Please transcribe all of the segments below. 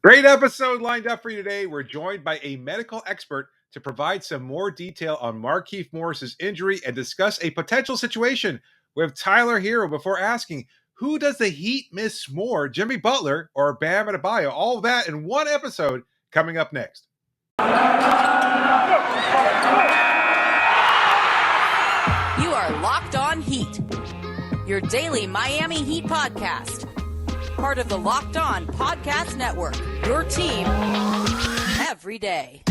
Great episode lined up for you today. We're joined by a medical expert to provide some more detail on Markieff Morris's injury and discuss a potential situation with Tyler Herro before asking, who does the Heat miss more, Jimmy Butler or Bam Adebayo? All of that in one episode coming up next. You are Locked On Heat, your daily Miami Heat podcast. Part of the Locked On Podcast Network, your team every day.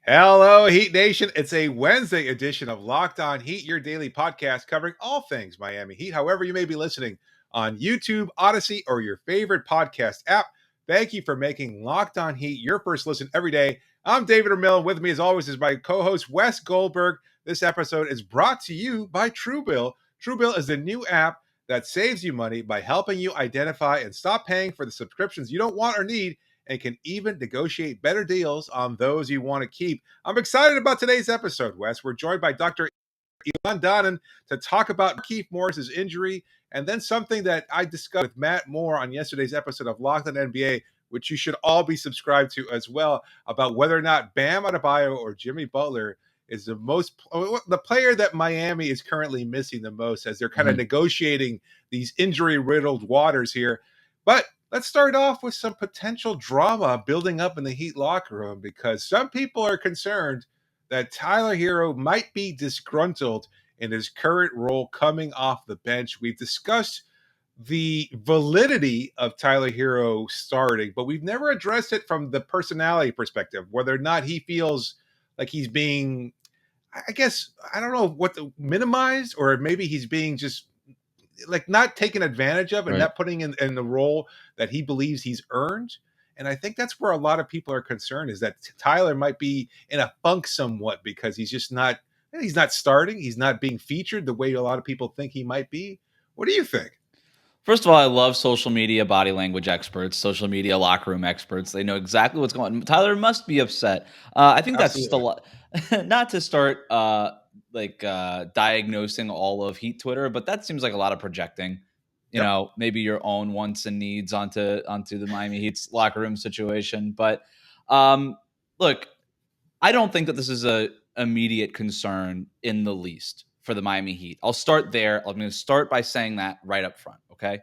Hello, Heat Nation. It's a Wednesday edition of Locked On Heat, your daily podcast covering all things Miami Heat. However, you may be listening on YouTube, Odyssey, or your favorite podcast app. Thank you for making Locked On Heat your first listen every day. I'm David Ramil, and with me, as always, is my co-host, Wes Goldberg. This episode is brought to you by Truebill. Truebill is the new app that saves you money by helping you identify and stop paying for the subscriptions you don't want or need, and can even negotiate better deals on those you want to keep. I'm excited about today's episode, Wes. We're joined by Dr. Ilan Danan to talk about Markieff Morris's injury, and then something that I discussed with Matt Moore on yesterday's episode of Locked On NBA, which you should all be subscribed to as well, about whether or not Bam Adebayo or Jimmy Butler is the player that Miami is currently missing the most as they're kind of negotiating these injury-riddled waters here. But let's start off with some potential drama building up in the Heat locker room, because some people are concerned that Tyler Herro might be disgruntled in his current role coming off the bench. We've discussed the validity of Tyler Herro starting, but we've never addressed it from the personality perspective, whether or not he feels like he's being, I guess, I don't know what to minimize, or maybe he's being just like not taken advantage of and not putting in the role that he believes he's earned. And I think that's where a lot of people are concerned, is that Tyler might be in a funk somewhat because he's not starting. He's not being featured the way a lot of people think he might be. What do you think? First of all, I love social media body language experts, social media locker room experts. They know exactly what's going on. Tyler must be upset. I think that's just a lot. Not to start diagnosing all of Heat Twitter, but that seems like a lot of projecting. You know, maybe your own wants and needs onto the Miami Heat's locker room situation. But look, I don't think that this is a immediate concern in the least for the Miami Heat. I'll start there. I'm going to start by saying that right up front, okay?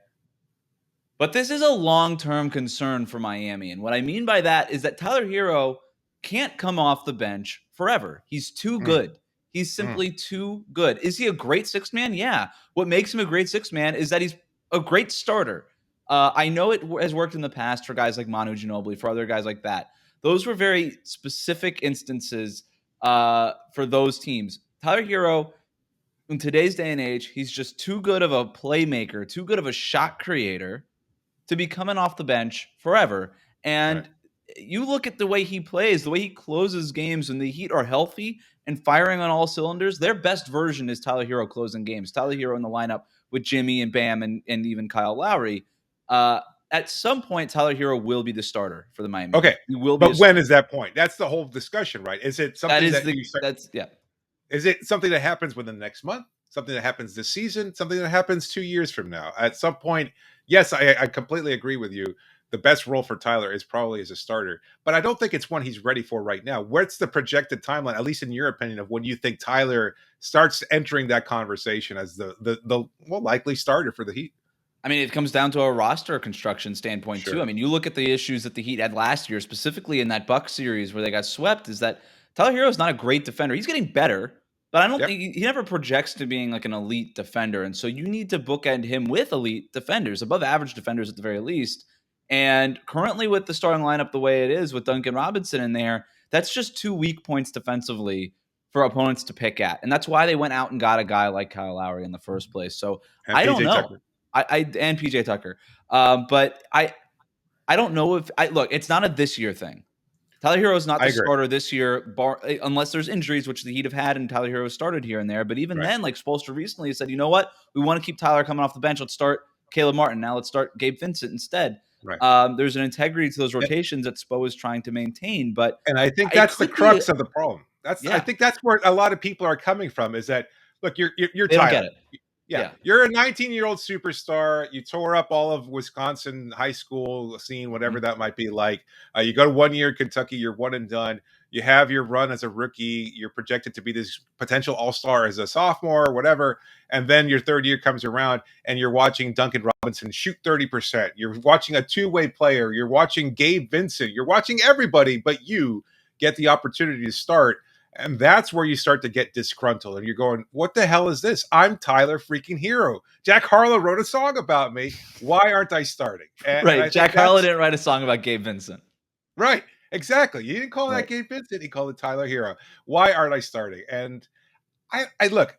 But this is a long-term concern for Miami. And what I mean by that is that Tyler Herro can't come off the bench forever. He's too good. He's simply too good. Is he a great sixth man? Yeah. What makes him a great sixth man is that he's a great starter. I know it has worked in the past for guys like Manu Ginobili, for other guys like that. Those were very specific instances for those teams. Tyler Herro, in today's day and age, he's just too good of a playmaker, too good of a shot creator to be coming off the bench forever. And you look at the way he plays, the way he closes games when the Heat are healthy and firing on all cylinders. Their best version is Tyler Herro closing games. Tyler Herro in the lineup with Jimmy and Bam and even Kyle Lowry. At some point, Tyler Herro will be the starter for the Miami. Okay, he will. But when is that point? That's the whole discussion, right? Is it something Is it something that happens within the next month? Something that happens this season? Something that happens 2 years from now? At some point, yes, I completely agree with you. The best role for Tyler is probably as a starter, but I don't think it's one he's ready for right now. What's the projected timeline, at least in your opinion, of when you think Tyler starts entering that conversation as the likely starter for the Heat? I mean, it comes down to a roster construction standpoint, too. I mean, you look at the issues that the Heat had last year, specifically in that Bucks series where they got swept, is that Tyler Herro is not a great defender. He's getting better, but I don't think he never projects to being like an elite defender. And so you need to bookend him with elite defenders, above average defenders at the very least. And currently with the starting lineup the way it is, with Duncan Robinson in there, that's just 2 weak points defensively for opponents to pick at. And that's why they went out and got a guy like Kyle Lowry in the first place. So I don't know. Tucker. And PJ Tucker. But I don't know if look, it's not a this year thing. Tyler Herro is not the starter this year, unless there's injuries, which the Heat have had, and Tyler Herro started here and there. But even then, like Spoelstra recently said, you know what? We want to keep Tyler coming off the bench. Let's start Caleb Martin. Now let's start Gabe Vincent instead. There's an integrity to those rotations that Spo is trying to maintain. And I think that's the crux of the problem. I think that's where a lot of people are coming from, is that, look, you're Tyler. Don't get it. Yeah, you're a 19-year-old superstar. You tore up all of Wisconsin high school scene, whatever that might be like. You go to 1 year in Kentucky, you're one and done. You have your run as a rookie. You're projected to be this potential all-star as a sophomore or whatever. And then your third year comes around and you're watching Duncan Robinson shoot 30%. You're watching a two-way player. You're watching Gabe Vincent. You're watching everybody, but you get the opportunity to start. And that's where you start to get disgruntled. And you're going, what the hell is this? I'm Tyler freaking Herro. Jack Harlow wrote a song about me. Why aren't I starting? Right. Jack Harlow didn't write a song about Gabe Vincent. Right. Exactly. You didn't call that Gabe Vincent. He called it Tyler Herro. Why aren't I starting? And I look,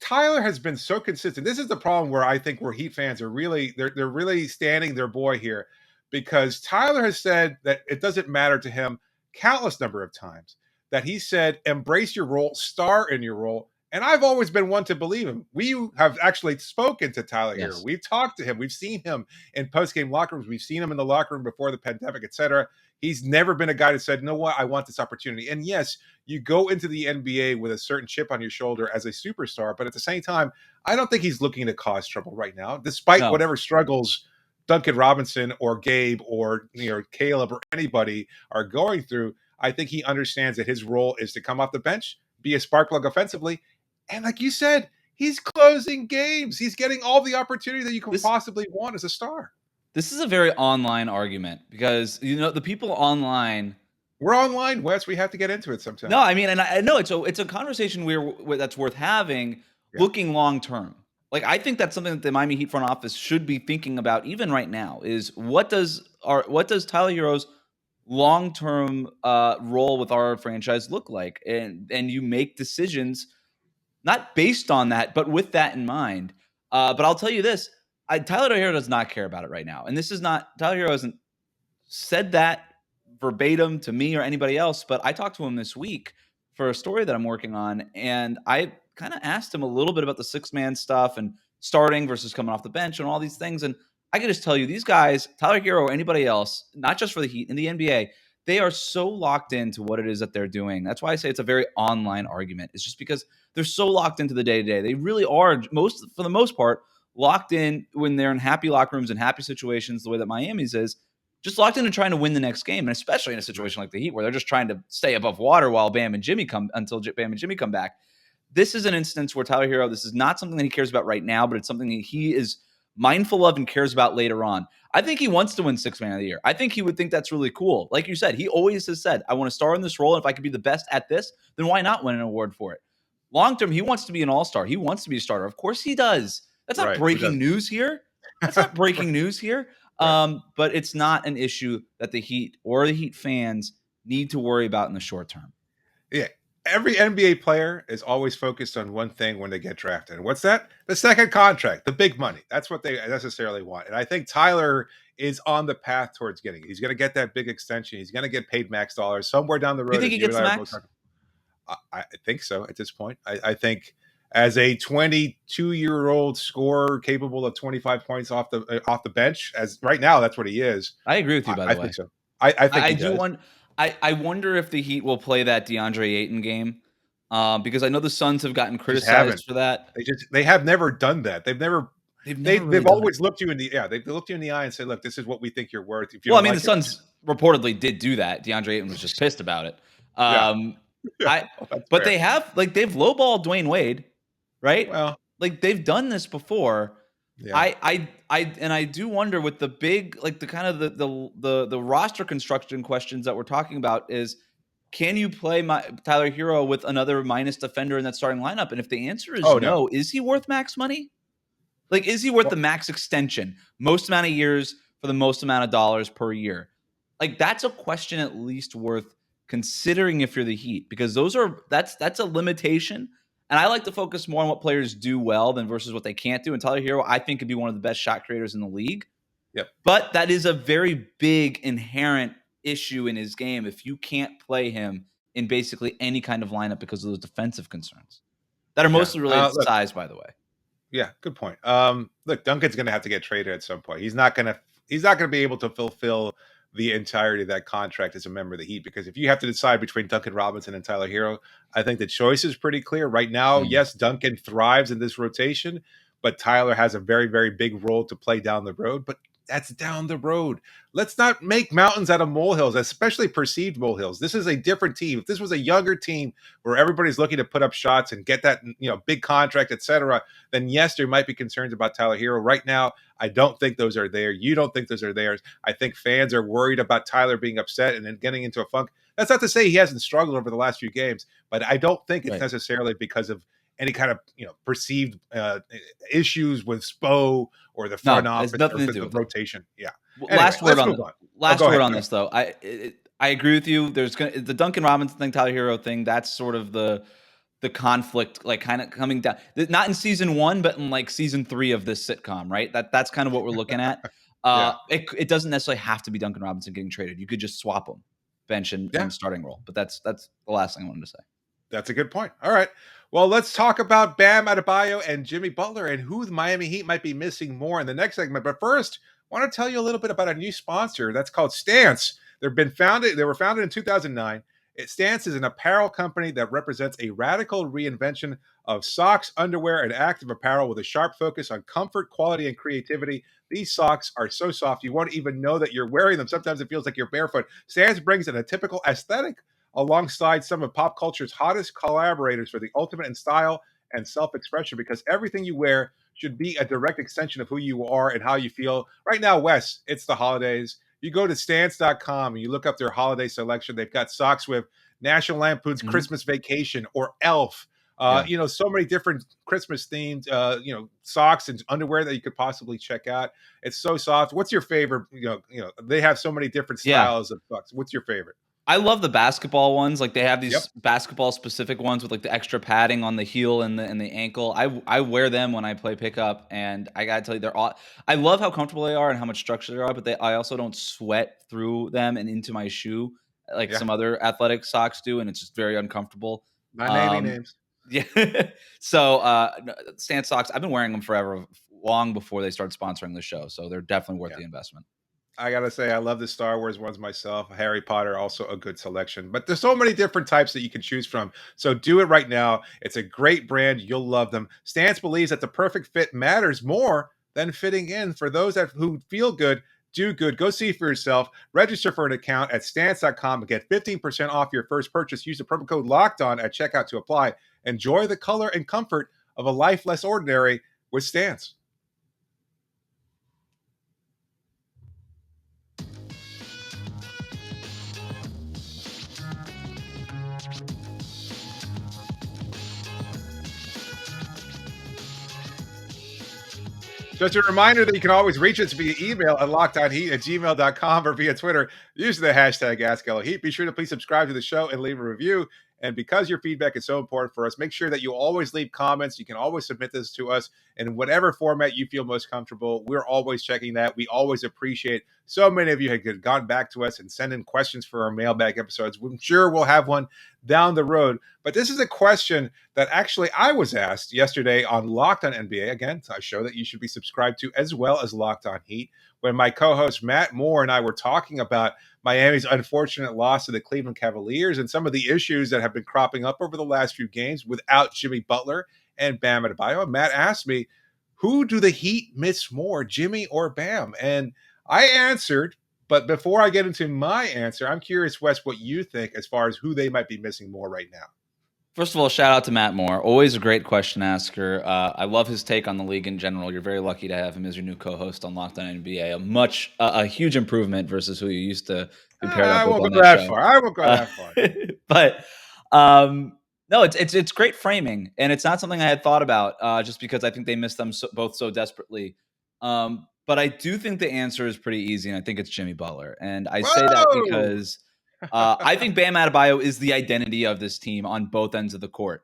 Tyler has been so consistent. This is the problem where I think where Heat fans are really, they're really standing their boy here, because Tyler has said that it doesn't matter to him countless number of times, that he said, embrace your role, star in your role. And I've always been one to believe him. We have actually spoken to Tyler Herro. We've talked to him. We've seen him in post-game locker rooms. We've seen him in the locker room before the pandemic, etc. He's never been a guy that said, you know what, I want this opportunity. And yes, you go into the NBA with a certain chip on your shoulder as a superstar. But at the same time, I don't think he's looking to cause trouble right now, despite whatever struggles Duncan Robinson or Gabe or Caleb or anybody are going through. I think he understands that his role is to come off the bench, be a spark plug offensively. And like you said, he's closing games. He's getting all the opportunity that you can possibly want as a star. This is a very online argument because, the people online. We're online, Wes. We have to get into it sometime. No, I mean, and I know it's a conversation where that's worth having, looking long term. Like, I think that's something that the Miami Heat front office should be thinking about even right now is what does Tyler Herro's long-term role with our franchise look like? And you make decisions not based on that, but with that in mind. But I'll tell you this, Tyler Herro does not care about it right now. And this is not, Tyler Herro hasn't said that verbatim to me or anybody else, but I talked to him this week for a story that I'm working on. And I kind of asked him a little bit about the six-man stuff and starting versus coming off the bench and all these things. And I can just tell you, these guys, Tyler Herro or anybody else, not just for the Heat, in the NBA, they are so locked into what it is that they're doing. That's why I say it's a very online argument. It's just because they're so locked into the day-to-day. They really are, for the most part, locked in when they're in happy locker rooms and happy situations, the way that Miami's is, just locked into trying to win the next game, and especially in a situation like the Heat where they're just trying to stay above water while Bam and Jimmy come back. This is an instance where Tyler Herro, this is not something that he cares about right now, but it's something that he is mindful of and cares about later on. I think he wants to win Sixth Man of the Year. I think he would think that's really cool. Like you said, he always has said, I want to star in this role, and if I could be the best at this, then why not win an award for it? Long term, he wants to be an all-star. He wants to be a starter. Of course he does. That's not breaking news here. That's not breaking news here. But it's not an issue that the Heat or the Heat fans need to worry about in the short term. Yeah. Every NBA player is always focused on one thing when they get drafted. And what's that? The second contract, the big money. That's what they necessarily want. And I think Tyler is on the path towards getting it. He's going to get that big extension. He's going to get paid max dollars somewhere down the road. You think he gets max? I think so at this point. I think as a 22-year-old scorer capable of 25 points off the bench, as right now, that's what he is. I agree with you, by the way. I think so. I think I wonder if the Heat will play that DeAndre Ayton game because I know the Suns have gotten criticized for that. They have never done that. They've always looked you in the eye and said, "Look, this is what we think you're worth." If you the Suns reportedly did do that. DeAndre Ayton was just pissed about it. But they've lowballed Dwayne Wade, right? Well, like they've done this before. Yeah. I do wonder with the big, like the kind of the roster construction questions that we're talking about is, can you play Tyler Herro with another minus defender in that starting lineup? And if the answer is no, is he worth max money? Like, is he worth the max extension, most amount of years for the most amount of dollars per year? Like, that's a question at least worth considering if you're the Heat, because that's a limitation. And I like to focus more on what players do well than versus what they can't do. And Tyler Herro, I think, could be one of the best shot creators in the league. Yep. But that is a very big inherent issue in his game if you can't play him in basically any kind of lineup because of those defensive concerns that are mostly related to size, by the way. Yeah, good point. Look, Duncan's going to have to get traded at some point. He's not going to be able to fulfill the entirety of that contract as a member of the Heat, because if you have to decide between Duncan Robinson and Tyler Herro, I think the choice is pretty clear right now. Yes, Duncan thrives in this rotation, but Tyler has a very, very big role to play down the road. But that's down the road. Let's not make mountains out of molehills, especially perceived molehills. This is a different team. If this was a younger team where everybody's looking to put up shots and get that, big contract, etc., then yes, there might be concerns about Tyler Herro. Right now, I don't think those are there. You don't think those are there. I think fans are worried about Tyler being upset and then getting into a funk. That's not to say he hasn't struggled over the last few games, but I don't think it's necessarily because of any kind of perceived issues with Spo or the front office or the rotation. Yeah. Anyway, last word on this though. I agree with you. There's the Duncan Robinson thing, Tyler Herro thing. That's sort of the conflict, like kind of coming down. Not in season 1, but in like season 3 of this sitcom, right? That's kind of what we're looking at. It doesn't necessarily have to be Duncan Robinson getting traded. You could just swap him, bench and starting role. But that's the last thing I wanted to say. That's a good point. All right. Well, let's talk about Bam Adebayo and Jimmy Butler and who the Miami Heat might be missing more in the next segment. But first, I want to tell you a little bit about a new sponsor that's called Stance. They were founded in 2009. Stance is an apparel company that represents a radical reinvention of socks, underwear, and active apparel with a sharp focus on comfort, quality, and creativity. These socks are so soft you won't even know that you're wearing them. Sometimes it feels like you're barefoot. Stance brings in a typical aesthetic alongside some of pop culture's hottest collaborators for the ultimate in style and self-expression, because everything you wear should be a direct extension of who you are and how you feel. Right now, Wes, it's the holidays. You go to stance.com and you look up their holiday selection. They've got socks with National Lampoon's Christmas Vacation or Elf. So many different Christmas themed, socks and underwear that you could possibly check out. It's so soft. What's your favorite? They have so many different styles of socks. What's your favorite? I love the basketball ones. Like they have these basketball specific ones with like the extra padding on the heel and the ankle. I wear them when I play pickup, and I gotta tell you, I love how comfortable they are and how much structure they are. But I also don't sweat through them and into my shoe like some other athletic socks do, and it's just very uncomfortable. Not naming names. Yeah. So Stance socks, I've been wearing them forever, long before they started sponsoring the show. So they're definitely worth the investment. I gotta say, I love the Star Wars ones myself. Harry Potter, also a good selection. But there's so many different types that you can choose from. So do it right now. It's a great brand. You'll love them. Stance believes that the perfect fit matters more than fitting in. For those who feel good, do good. Go see for yourself. Register for an account at stance.com and get 15% off your first purchase. Use the promo code LOCKEDON at checkout to apply. Enjoy the color and comfort of a life less ordinary with Stance. Just a reminder that you can always reach us via email at lockedonheat@gmail.com or via Twitter using the hashtag AskLHeat. Be sure to please subscribe to the show and leave a review. And because your feedback is so important for us, make sure that you always leave comments. You can always submit this to us in whatever format you feel most comfortable. We're always checking that. We always appreciate so many of you have gone back to us and send in questions for our mailbag episodes. I'm sure we'll have one down the road. But this is a question that actually I was asked yesterday on Locked On NBA. Again, a show that you should be subscribed to, as well as Locked On Heat, when my co-host Matt Moore and I were talking about Miami's unfortunate loss to the Cleveland Cavaliers and some of the issues that have been cropping up over the last few games without Jimmy Butler and Bam Adebayo. Matt asked me, who do the Heat miss more, Jimmy or Bam? And I answered, but before I get into my answer, I'm curious, Wes, what you think as far as who they might be missing more right now. First of all, shout out to Matt Moore. Always a great question asker. I love his take on the league in general. You're very lucky to have him as your new co-host on Locked On NBA. A huge improvement versus who you used to be paired up with on that show. I won't go that far. But no, it's great framing, and it's not something I had thought about just because I think they missed them both so desperately. But I do think the answer is pretty easy, and I think it's Jimmy Butler. And I say that because I think Bam Adebayo is the identity of this team on both ends of the court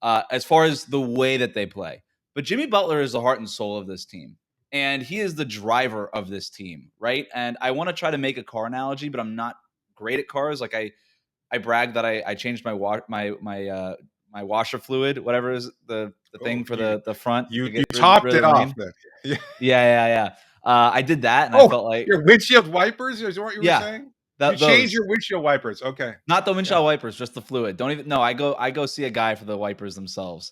as far as the way that they play. But Jimmy Butler is the heart and soul of this team, and he is the driver of this team, right? And I want to try to make a car analogy, but I'm not great at cars. Like I brag that I changed my washer fluid, whatever is the thing for the front. You topped it off. Yeah. I did that, and I felt like your windshield wipers is what you were saying. You change your windshield wipers, okay? Not the windshield wipers, just the fluid. Don't even. No, I go see a guy for the wipers themselves.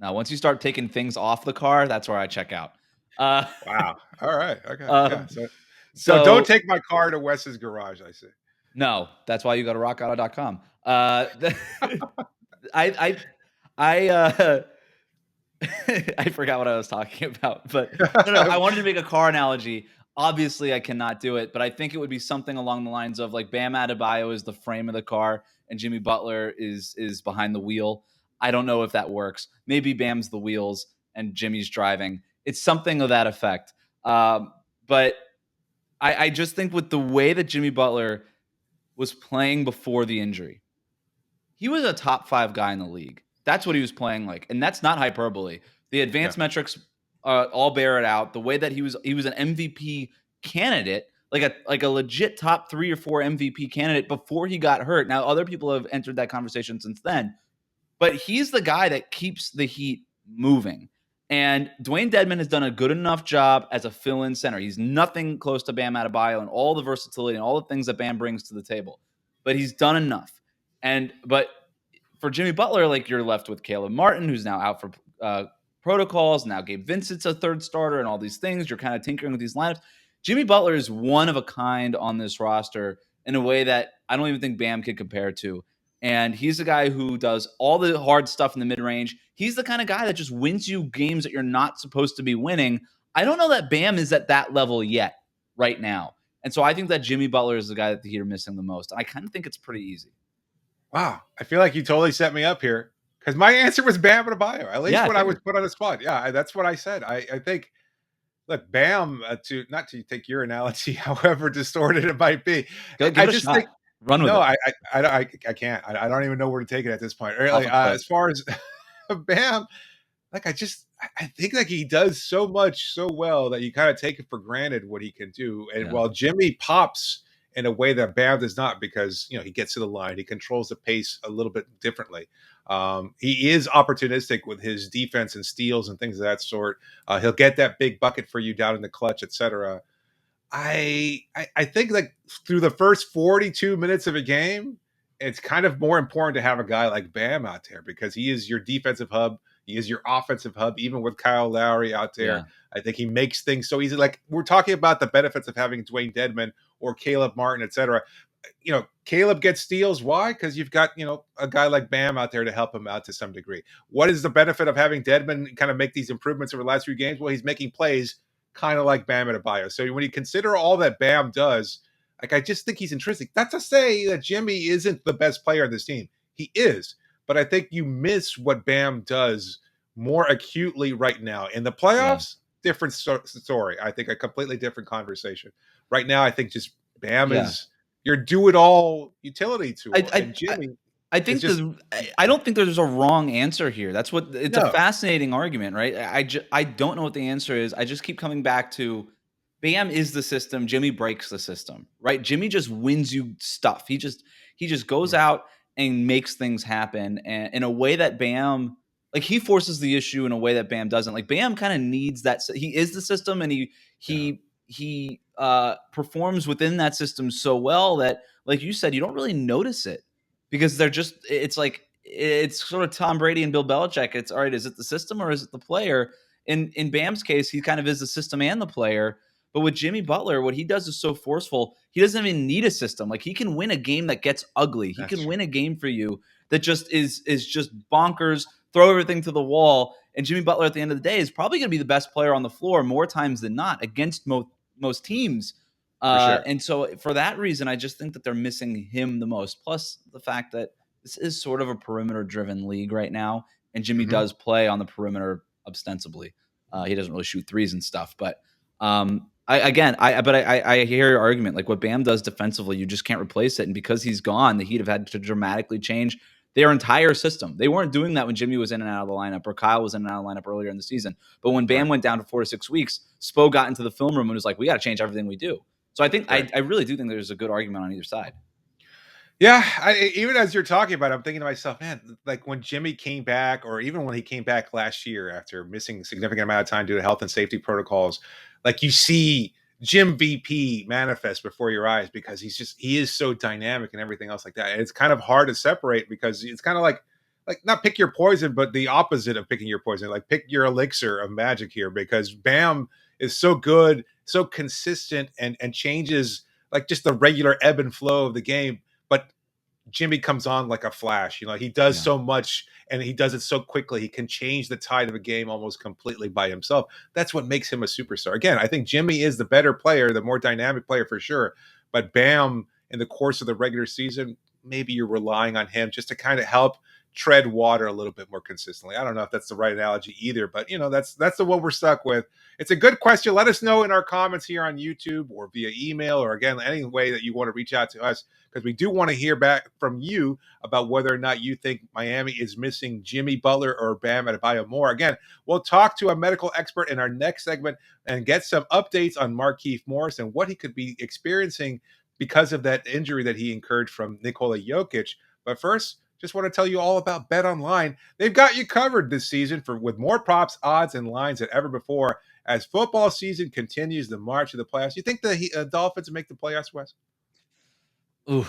Now, once you start taking things off the car, that's where I check out. Wow. All right. Okay. Yeah. Um, So don't so take my car to Wes's garage, I see. no, that's why you go to rockauto.com. I I I forgot what I was talking about, but no, I wanted to make a car analogy. Obviously, I cannot do it, but I think it would be something along the lines of like Bam Adebayo is the frame of the car and Jimmy Butler is behind the wheel. I don't know if that works. Maybe Bam's the wheels and Jimmy's driving. It's something of that effect. But I just think with the way that Jimmy Butler was playing before the injury, he was a top 5 guy in the league. That's what he was playing like, and that's not hyperbole. The Yeah. advanced metrics all bear it out. The way that he was an MVP candidate, like a legit top 3 or 4 MVP candidate before he got hurt. Now, other people have entered that conversation since then, but he's the guy that keeps the Heat moving. And Dwayne Dedmon has done a good enough job as a fill-in center. He's nothing close to Bam Adebayo and all the versatility and all the things that Bam brings to the table, but he's done enough. But for Jimmy Butler, like you're left with Caleb Martin, who's now out for protocols. Now Gabe Vincent's a third starter and all these things. You're kind of tinkering with these lineups. Jimmy Butler is one of a kind on this roster in a way that I don't even think Bam could compare to. And he's a guy who does all the hard stuff in the mid-range. He's the kind of guy that just wins you games that you're not supposed to be winning. I don't know that Bam is at that level yet right now. And so I think that Jimmy Butler is the guy that the Heat are missing the most. I kind of think it's pretty easy. Wow. I feel like you totally set me up here because my answer was Bam Adebayo, at least Yeah, when I was put on the spot. Yeah, that's what I said. I think, look, Bam, not to take your analogy, however distorted it might be. Give I it a just shot. think, Run with no, it. I can't. I don't even know where to take it at this point. Really, Off a cliff. as far as Bam, like I think like he does so much so well that you kind of take it for granted what he can do. And Yeah. while Jimmy pops in a way that Bam does not, because he gets to the line, he controls the pace a little bit differently. He is opportunistic with his defense and steals and things of that sort. He'll get that big bucket for you down in the clutch, etc. I think like through the first 42 minutes of a game, it's kind of more important to have a guy like Bam out there because he is your defensive hub. He is your offensive hub, even with Kyle Lowry out there. Yeah. I think he makes things so easy. Like we're talking about the benefits of having Dwayne Dedmon or Caleb Martin, etc. Caleb gets steals. Why? Because you've got, a guy like Bam out there to help him out to some degree. What is the benefit of having Dedmon kind of make these improvements over the last few games? Well, he's making plays kind of like Bam Adebayo. So when you consider all that Bam does, like I just think he's intrinsic. Not to say that Jimmy isn't the best player on this team. He is. But I think you miss what Bam does more acutely right now. In the playoffs, different story. I think a completely different conversation. Right now, I think just Bam is your do-it-all utility tool. And Jimmy, I think I don't think there's a wrong answer here. That's what it's a fascinating argument, right? I don't know what the answer is. I just keep coming back to Bam is the system. Jimmy breaks the system, right? Jimmy just wins you stuff. He just goes out and makes things happen, and in a way that Bam, like he forces the issue in a way that Bam doesn't. Like Bam kind of needs that. He is the system, and he performs within that system so well that, like you said, you don't really notice it because it's sort of Tom Brady and Bill Belichick. It's all right. Is it the system or is it the player? In Bam's case, he kind of is the system and the player. But with Jimmy Butler, what he does is so forceful. He doesn't even need a system. Like he can win a game that gets ugly. He can win a game for you that just is just bonkers, throw everything to the wall. And Jimmy Butler at the end of the day is probably going to be the best player on the floor more times than not against most teams. Sure. And so for that reason, I just think that they're missing him the most. Plus the fact that this is sort of a perimeter-driven league right now, and Jimmy does play on the perimeter ostensibly. He doesn't really shoot threes and stuff, but I hear your argument. Like what Bam does defensively, you just can't replace it. And because he's gone, the Heat have had to dramatically change their entire system. They weren't doing that when Jimmy was in and out of the lineup or Kyle was in and out of the lineup earlier in the season. But when Bam went down to 4 to 6 weeks, Spo got into the film room and was like, we got to change everything we do. So I think I really do think there's a good argument on either side. Yeah, even as you're talking about it, I'm thinking to myself, man, like when Jimmy came back, or even when he came back last year after missing a significant amount of time due to health and safety protocols, like you see Jim VP manifest before your eyes because he is so dynamic and everything else like that. And it's kind of hard to separate because it's kind of like like not pick your poison, but the opposite of picking your poison. Like pick your elixir of magic here, because Bam is so good, so consistent, and changes like just the regular ebb and flow of the game. But Jimmy comes on like a flash. He does Yeah. so much, and he does it so quickly. He can change the tide of a game almost completely by himself. That's what makes him a superstar. Again, I think Jimmy is the better player, the more dynamic player for sure. But Bam, in the course of the regular season, maybe you're relying on him just to kind of help tread water a little bit more consistently. I don't know if that's the right analogy either, but that's the one we're stuck with. It's a good question. Let us know in our comments here on YouTube or via email, or again, any way that you want to reach out to us, because we do want to hear back from you about whether or not you think Miami is missing Jimmy Butler or Bam Adebayo more. Again, we'll talk to a medical expert in our next segment and get some updates on Markieff Morris and what he could be experiencing because of that injury that he incurred from Nikola Jokic. But first, just want to tell you all about BetOnline. They've got you covered this season with more props, odds, and lines than ever before. As football season continues the march of the playoffs, you think the Dolphins make the playoffs, Wes? Ooh,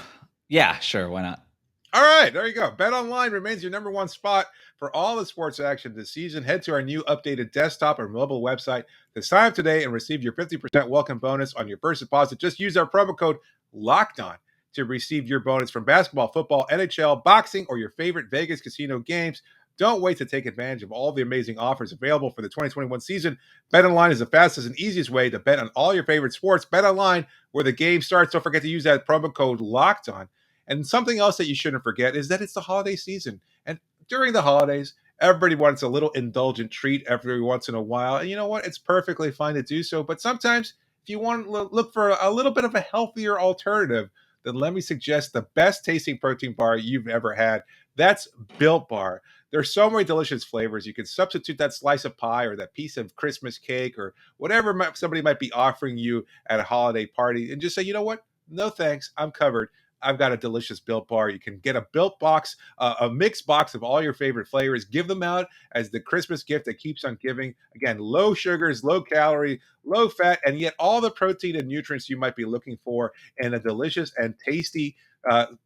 yeah, sure. Why not? All right, there you go. BetOnline remains your number one spot for all the sports action this season. Head to our new updated desktop or mobile website to sign up today and receive your 50% welcome bonus on your first deposit. Just use our promo code LOCKEDON to receive your bonus from basketball, football, NHL, boxing, or your favorite Vegas casino games. Don't wait to take advantage of all the amazing offers available for the 2021 season. BetOnline is the fastest and easiest way to bet on all your favorite sports. BetOnline, where the game starts. Don't forget to use that promo code LOCKEDON. And something else that you shouldn't forget is that it's the holiday season. And during the holidays, everybody wants a little indulgent treat every once in a while. And you know what? It's perfectly fine to do so. But sometimes if you want to look for a little bit of a healthier alternative, then let me suggest the best tasting protein bar you've ever had. That's Built Bar. There's so many delicious flavors. You can substitute that slice of pie or that piece of Christmas cake or whatever somebody might be offering you at a holiday party and just say, you know what? No thanks. I'm covered. I've got a delicious Built Bar. You can get a Built box, a mixed box of all your favorite flavors. Give them out as the Christmas gift that keeps on giving. Again, low sugars, low calorie, low fat, and yet all the protein and nutrients you might be looking for in a delicious and tasty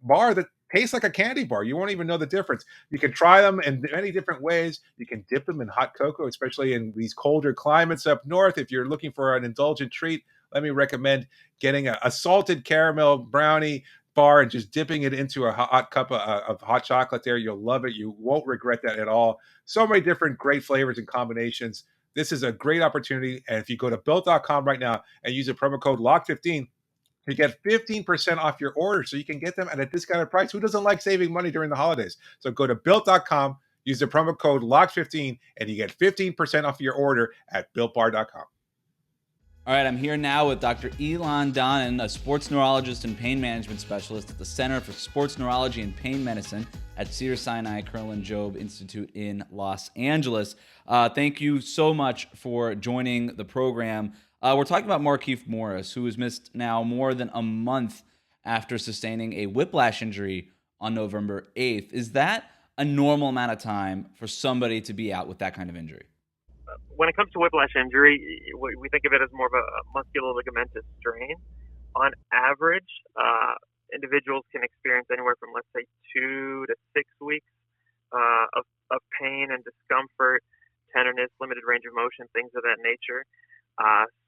bar that tastes like a candy bar. You won't even know the difference. You can try them in many different ways. You can dip them in hot cocoa, especially in these colder climates up north. If you're looking for an indulgent treat, let me recommend getting a salted caramel brownie bar and just dipping it into a hot cup of hot chocolate there. You'll love it. You won't regret that at all. So many different great flavors and combinations. This is a great opportunity. And if you go to built.com right now and use the promo code LOCK15, you get 15% off your order. So you can get them at a discounted price. Who doesn't like saving money during the holidays? So go to built.com, use the promo code LOCK15, and you get 15% off your order at builtbar.com. All right, I'm here now with Dr. Ilan Danan, a sports neurologist and pain management specialist at the Center for Sports Neurology and Pain Medicine at Cedars-Sinai Kerlan-Jobe Institute in Los Angeles. Thank you so much for joining the program. We're talking about Markieff Morris, who has missed now more than a month after sustaining a whiplash injury on November 8th. Is that a normal amount of time for somebody to be out with that kind of injury? When it comes to whiplash injury, we think of it as more of a musculoligamentous strain. On average, individuals can experience anywhere from, let's say, 2 to 6 weeks of pain and discomfort, tenderness, limited range of motion, things of that nature.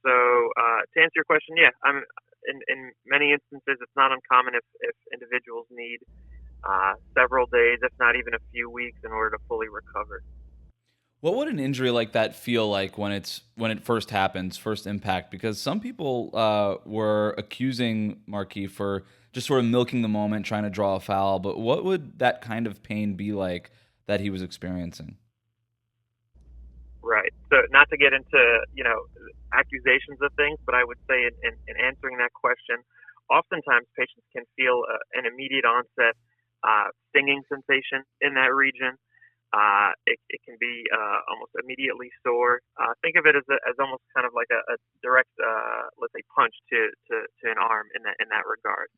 So to answer your question, yeah, in many instances, it's not uncommon if individuals need several days, if not even a few weeks, in order to fully recover. What would an injury like that feel like when it first happens, first impact? Because some people were accusing Markieff for just sort of milking the moment, trying to draw a foul. But what would that kind of pain be like that he was experiencing? Right. So not to get into, accusations of things, but I would say in answering that question, oftentimes patients can feel an immediate onset stinging sensation in that region. It can be almost immediately sore. Think of it as almost kind of like a direct, let's say, punch to an arm in that regard.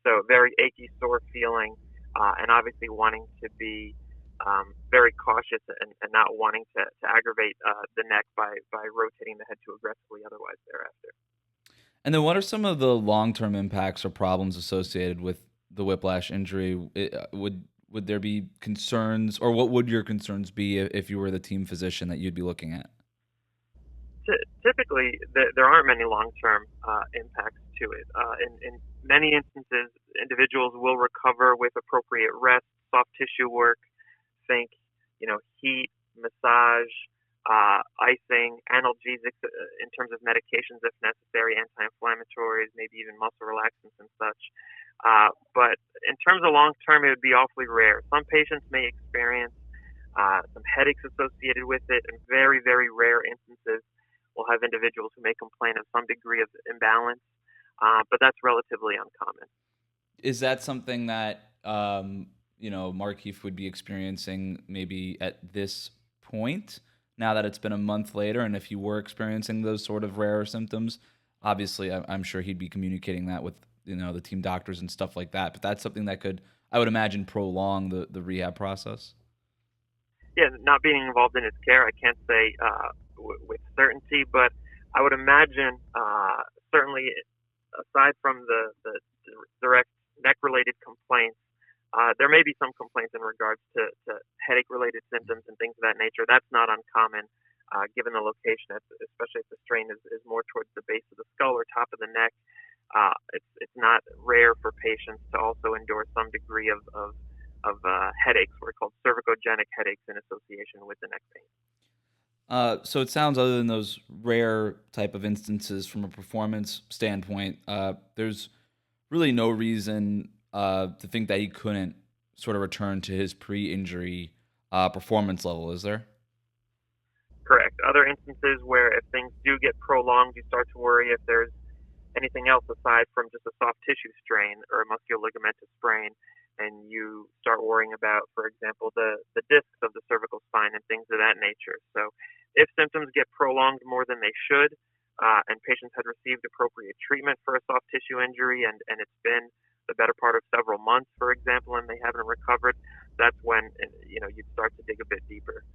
So very achy, sore feeling, and obviously wanting to be very cautious and not wanting to aggravate the neck by rotating the head too aggressively otherwise thereafter. And then what are some of the long-term impacts or problems associated with the whiplash injury? Would would there be concerns, or what would your concerns be if you were the team physician that you'd be looking at? Typically, there aren't many long-term impacts to it. In many instances, individuals will recover with appropriate rest, soft tissue work. Think, heat, massage, icing, analgesics in terms of medications if necessary, anti-inflammatories, maybe even muscle relaxants and such. But in terms of long-term, it would be awfully rare. Some patients may experience some headaches associated with it, and very, very rare instances we'll have individuals who may complain of some degree of imbalance, but that's relatively uncommon. Is that something that Markieff would be experiencing maybe at this point, now that it's been a month later? And if you were experiencing those sort of rare symptoms, obviously I'm sure he'd be communicating that with the team doctors and stuff like that. But that's something that could, I would imagine, prolong the rehab process. Yeah, not being involved in his care, I can't say with certainty, but I would imagine certainly aside from the direct neck-related complaints, there may be some complaints in regards to headache-related symptoms and things of that nature. That's not uncommon given the location, especially if the strain is more towards the base of the skull or top of the neck. It's not rare for patients to also endure some degree of headaches, what are called cervicogenic headaches in association with the neck pain. So it sounds, other than those rare type of instances from a performance standpoint, there's really no reason to think that he couldn't sort of return to his pre-injury performance level, is there? Correct. Other instances where if things do get prolonged, you start to worry if there's anything else aside from just a soft tissue strain or a musculoligamentous sprain, and you start worrying about, for example, the discs of the cervical spine and things of that nature. So if symptoms get prolonged more than they should, and patients had received appropriate treatment for a soft tissue injury, and it's been the better part of several months, for example, and they haven't recovered, that's when you'd start to dig a bit deeper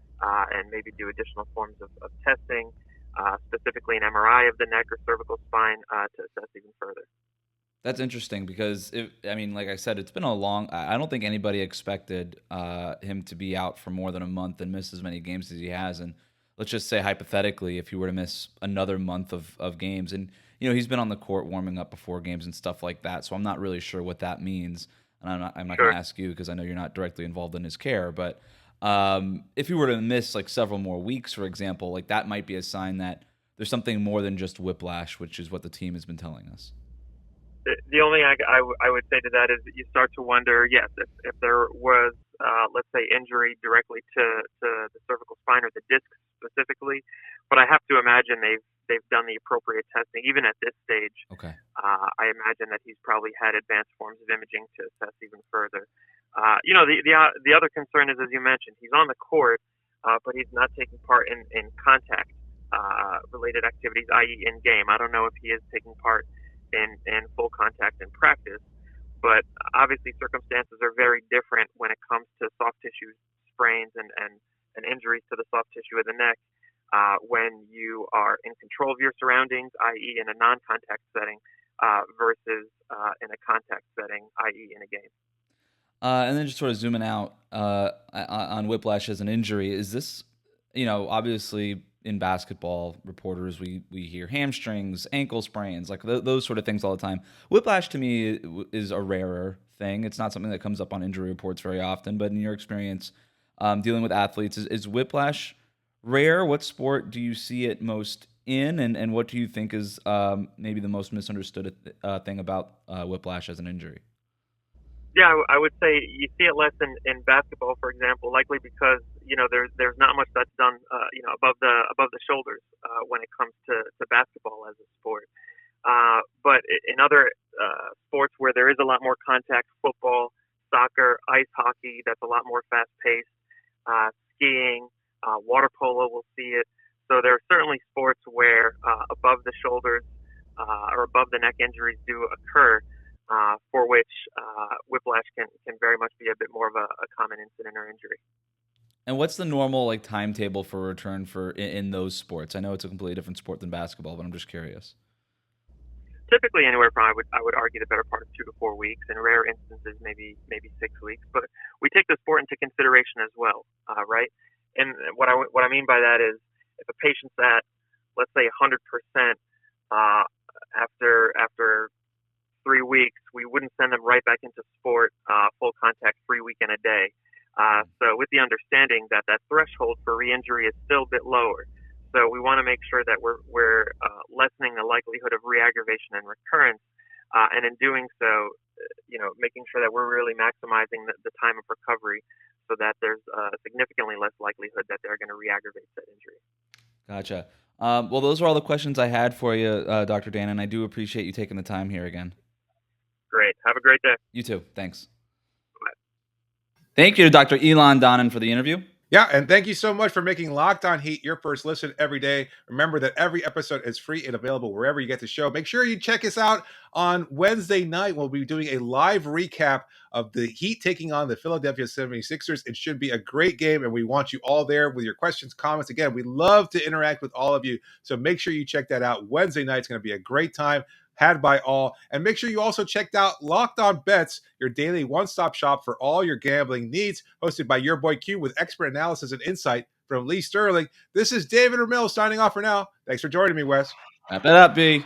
and maybe do additional forms of testing, specifically an MRI of the neck or cervical spine to assess even further. That's interesting because, like I said, it's been I don't think anybody expected him to be out for more than a month and miss as many games as he has. And let's just say, hypothetically, if he were to miss another month of games, and, he's been on the court warming up before games and stuff like that. So I'm not really sure what that means. And I'm not Sure. going to ask you because I know you're not directly involved in his care. But if he were to miss like several more weeks, for example, like that might be a sign that there's something more than just whiplash, which is what the team has been telling us. The only thing I would say to that is that you start to wonder, yes, if there was, let's say, injury directly to the cervical spine or the disc specifically, but I have to imagine they've done the appropriate testing, even at this stage. Okay. I imagine that he's probably had advanced forms of imaging to assess even further. The other concern is, as you mentioned, he's on the court, but he's not taking part in contact related activities, i.e. in game. I don't know if he is taking part in full contact in practice, but obviously circumstances are very different when it comes to soft tissue sprains and injuries to the soft tissue of the neck when you are in control of your surroundings, i.e. in a non-contact setting, versus in a contact setting, i.e. in a game. And then just sort of zooming out on whiplash as an injury, is this, obviously in basketball, reporters, we hear hamstrings, ankle sprains, like those sort of things all the time. Whiplash to me is a rarer thing. It's not something that comes up on injury reports very often, but in your experience dealing with athletes, is whiplash rare? What sport do you see it most in, and what do you think is maybe the most misunderstood thing about whiplash as an injury? Yeah, I would say you see it less in basketball, for example, likely because there's not much that's done above the shoulders when it comes to basketball as a sport. But in other sports where there is a lot more contact, football, soccer, ice hockey, that's a lot more fast paced. Skiing, water polo, we'll see it. So there are certainly sports where above the shoulders or above the neck injuries do occur. For which whiplash can very much be a bit more of a common incident or injury. And what's the normal timetable for return in those sports? I know it's a completely different sport than basketball, but I'm just curious. typically anywhere from I would argue the better part of 2 to 4 weeks. In rare instances, maybe 6 weeks. But we take the sport into consideration as well, right? And what I mean by that is if a patient's at, let's say, 100% after 3 weeks, we wouldn't send them right back into sport, full contact, 3 weekend a day. So with the understanding that that threshold for re-injury is still a bit lower. So we want to make sure that we're lessening the likelihood of re-aggravation and recurrence, and in doing so, making sure that we're really maximizing the time of recovery so that there's significantly less likelihood that they're going to re-aggravate that injury. Gotcha. Well, those are all the questions I had for you, Dr. Danan. I do appreciate you taking the time here again. Great. Have a great day. You too. Thanks. Bye. Thank you to Dr. Ilan Danan for the interview. Yeah, and thank you so much for making Locked On Heat your first listen every day. Remember that every episode is free and available wherever you get the show. Make sure you check us out on Wednesday night. We'll be doing a live recap of the Heat taking on the Philadelphia 76ers. It should be a great game, and we want you all there with your questions, comments. Again, we love to interact with all of you, so make sure you check that out. Wednesday night is going to be a great time, had by all. And make sure you also checked out Locked On Bets, your daily one-stop shop for all your gambling needs, hosted by your boy Q with expert analysis and insight from Lee Sterling. This is David Ramil signing off for now. Thanks for joining me, Wes. Wrap it up, B.